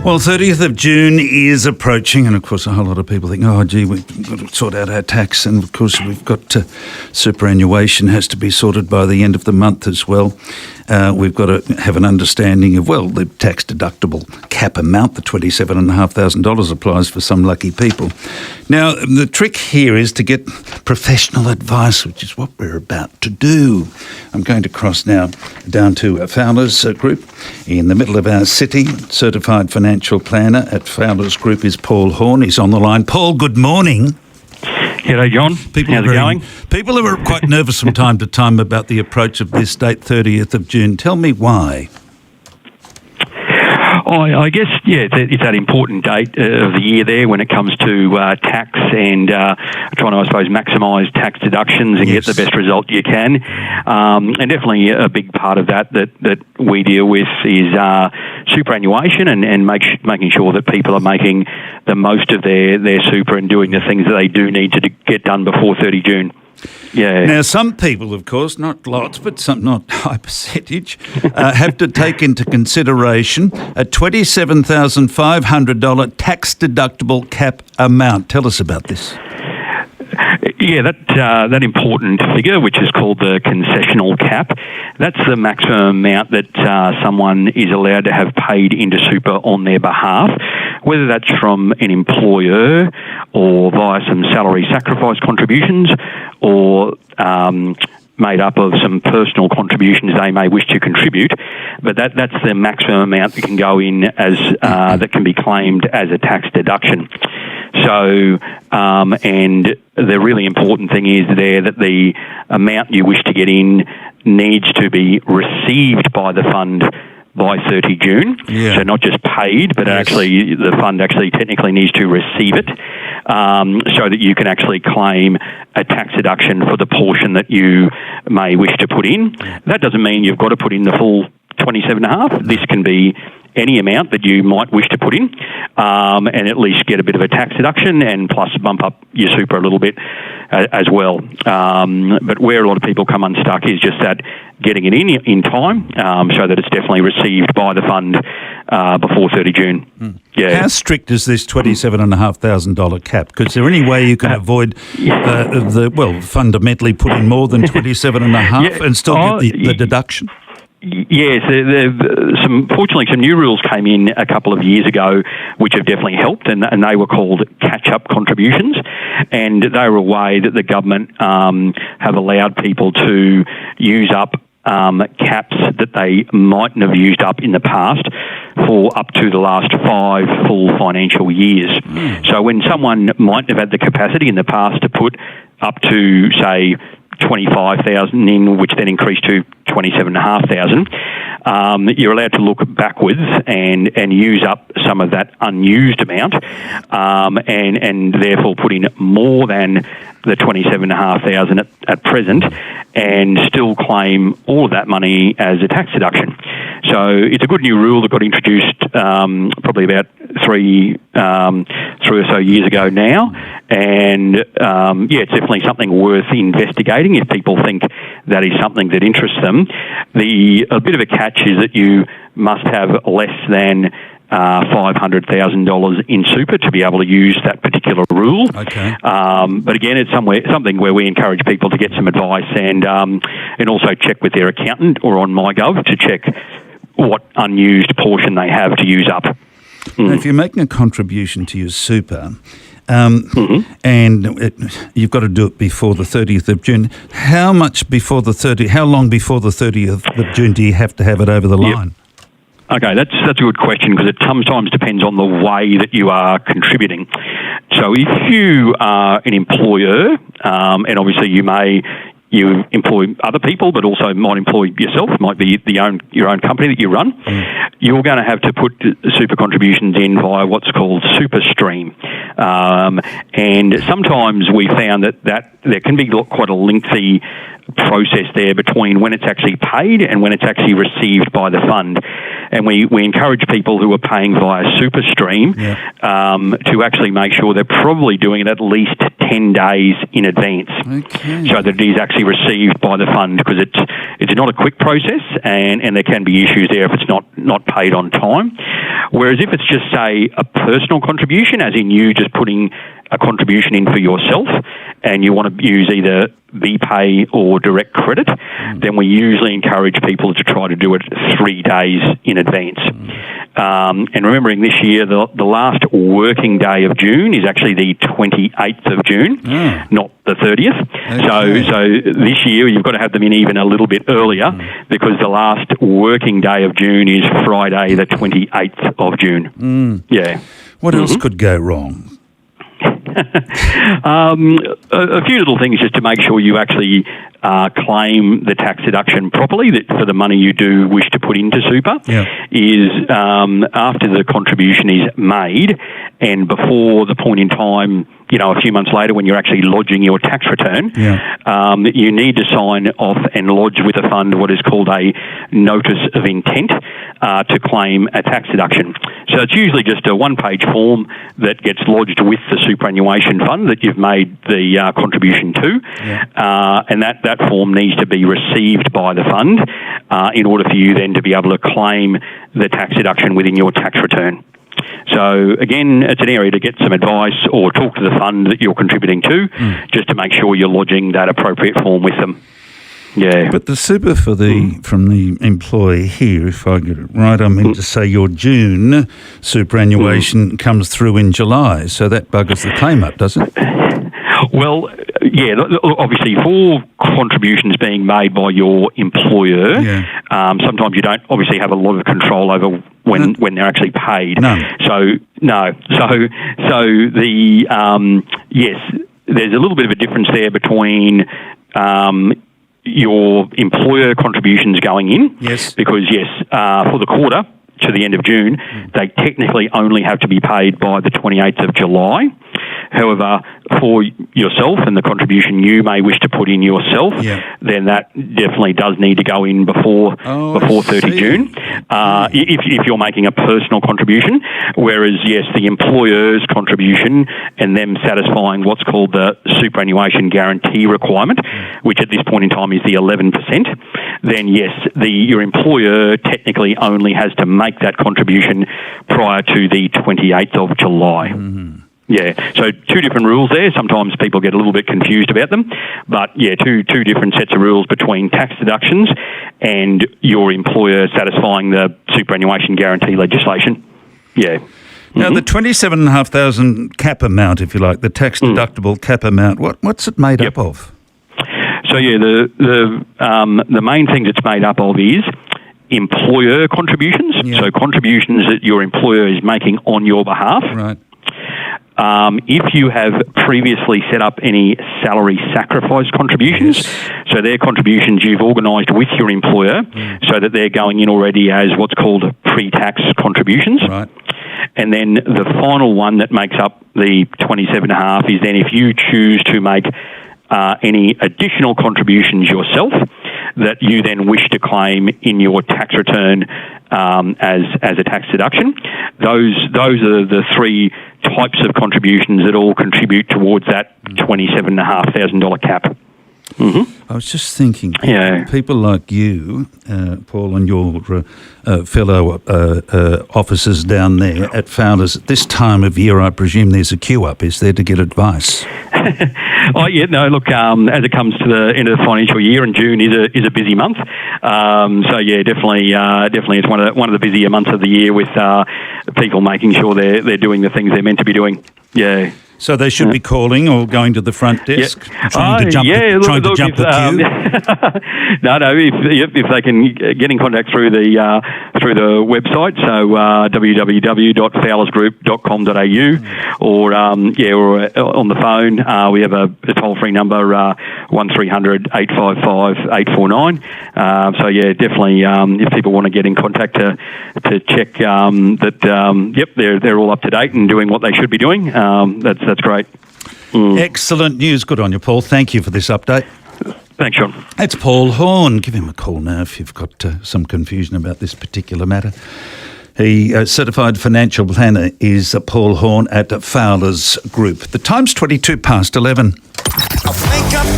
Well, 30th of June is approaching, and of course a whole lot of people think, oh, gee, we've got to sort out our tax, and of course we've got superannuation has to be sorted by the end of the month as well. We've got to have an understanding of, well, the tax deductible cap amount, the $27,500 applies for some lucky people. Now, the trick here is to get professional advice, which is what we're about to do. I'm going to cross now down to a Fowlers Group in the middle of our city. Certified financial planner at Fowlers Group is Paul Horn. He's on the line. Paul, good morning. G'day, John. How's it going? People are quite nervous from time to time about the approach of this date, 30th of June. Tell me why. I guess, it's that important date of the year there when it comes to tax and trying to, I suppose, maximise tax deductions and get the best result you can. And definitely a big part of that we deal with is superannuation and making sure that people are making the most of their super and doing the things that they do need to get done before 30 June. Yeah. Now, some people, of course, not lots, but some, not high percentage, have to take into consideration a $27,500 tax-deductible cap amount. Tell us about this. Yeah, that important figure, which is called the concessional cap, that's the maximum amount that someone is allowed to have paid into super on their behalf, whether that's from an employer or via some salary sacrifice contributions or made up of some personal contributions they may wish to contribute, but that's the maximum amount that can go in as that can be claimed as a tax deduction. So, and the really important thing is there that the amount you wish to get in needs to be received by the fund by 30 June. Yeah. So not just paid, but actually the fund actually technically needs to receive it so that you can actually claim a tax deduction for the portion that you may wish to put in. That doesn't mean you've got to put in the full 27.5. This can be any amount that you might wish to put in and at least get a bit of a tax deduction and plus bump up your super a little bit as well. But where a lot of people come unstuck is just that getting it in time so that it's definitely received by the fund before 30 June. Yeah. How strict is this $27,500 cap? Because is there any way you can avoid fundamentally putting more than 27.5 and still get the deduction? Yes, fortunately some new rules came in a couple of years ago which have definitely helped, and they were called catch-up contributions, and they were a way that the government have allowed people to use up caps that they mightn't have used up in the past for up to the last 5 full financial years. So when someone mightn't have had the capacity in the past to put up to, say, 25,000 in, which then increased to 27,500. You're allowed to look backwards and use up some of that unused amount, and therefore put in more than the 27,500 at present, and still claim all of that money as a tax deduction. So it's a good new rule that got introduced probably about three or so years ago now, and it's definitely something worth investigating if people think that is something that interests them. A bit of a catch is that you must have less than $500,000 in super to be able to use that particular rule. Okay. But again, it's something where we encourage people to get some advice and also check with their accountant or on MyGov to check what unused portion they have to use up. Now, if you're making a contribution to your super, and you've got to do it before the 30th of June, how long before the 30th of June do you have to have it over the line? Okay, that's a good question because it sometimes depends on the way that you are contributing. So if you are an employer, and obviously you employ other people, but also might employ yourself, might be your own company that you run, you're going to have to put super contributions in via what's called SuperStream. And sometimes we found that there can be quite a lengthy process there between when it's actually paid and when it's actually received by the fund. And we encourage people who are paying via SuperStream to actually make sure they're probably doing it at least 10 days in advance, so that it is actually received by the fund, because it's not a quick process, and there can be issues there if it's not paid on time. Whereas if it's just, say, a personal contribution, as in you just putting a contribution in for yourself, and you want to use either BPay or Direct Credit, then we usually encourage people to try to do it 3 days in advance. And remembering this year, the last working day of June is actually the 28th of June, not the 30th. Okay. So this year you've got to have them in even a little bit earlier, because the last working day of June is Friday, the 28th of June. Yeah. What else could go wrong? A few little things just to make sure you actually claim the tax deduction properly for the money you do wish to put into super, is after the contribution is made and before the point in time, a few months later when you're actually lodging your tax return, you need to sign off and lodge with a fund what is called a notice of intent to claim a tax deduction. So it's usually just a one-page form that gets lodged with the superannuation fund that you've made the contribution to, and that form needs to be received by the fund in order for you then to be able to claim the tax deduction within your tax return. So, again, it's an area to get some advice or talk to the fund that you're contributing to, just to make sure you're lodging that appropriate form with them. Yeah. But the super from the employee here, if I get it right, I mean to say your June superannuation comes through in July, so that buggers the claim up, doesn't it? Well, yeah, obviously for contributions being made by your employer, sometimes you don't obviously have a lot of control over when they're actually paid. No. So the yes, there's a little bit of a difference there between your employer contributions going in. Yes. Because for the quarter to the end of June, they technically only have to be paid by the 28th of July. However, for yourself and the contribution you may wish to put in yourself, then that definitely does need to go in before 30 June if you're making a personal contribution. Whereas, the employer's contribution and them satisfying what's called the superannuation guarantee requirement, which at this point in time is the 11%, then your employer technically only has to make that contribution prior to the 28th of July. Yeah, so two different rules there. Sometimes people get a little bit confused about them, but two different sets of rules between tax deductions and your employer satisfying the superannuation guarantee legislation. Yeah. Now, the 27,500 cap amount, if you like, the tax deductible cap amount, what's it made up of? So the main thing it's made up of is employer contributions. So contributions that your employer is making on your behalf. Right. If you have previously set up any salary sacrifice contributions, so their contributions you've organised with your employer so that they're going in already as what's called pre-tax contributions. Right. And then the final one that makes up the 27.5 is then if you choose to make any additional contributions yourself that you then wish to claim in your tax return as a tax deduction. Those are the three types of contributions that all contribute towards that $27,500 cap. I was just thinking, people like you, Paul, and your fellow officers down there at Founders, at this time of year, I presume there's a queue up, is there, to get advice? Look, as it comes to the end of the financial year, and June is a busy month. Definitely it's one of the busier months of the year with people making sure they're doing the things they're meant to be doing. Yeah. So they should be calling or going to the front desk, trying to jump the queue. No. If they can get in contact through the website, so www.fowlersgroup.com.au, or on the phone, we have a toll-free number 1300 855 849. Definitely, if people want to get in contact to check they're all up to date and doing what they should be doing. That's great. Excellent news. Good on you, Paul. Thank you for this update. Thanks, Sean. That's Paul Horn. Give him a call now if you've got some confusion about this particular matter. He certified financial planner is Paul Horn at Fowler's Group. The time's 22 past 11.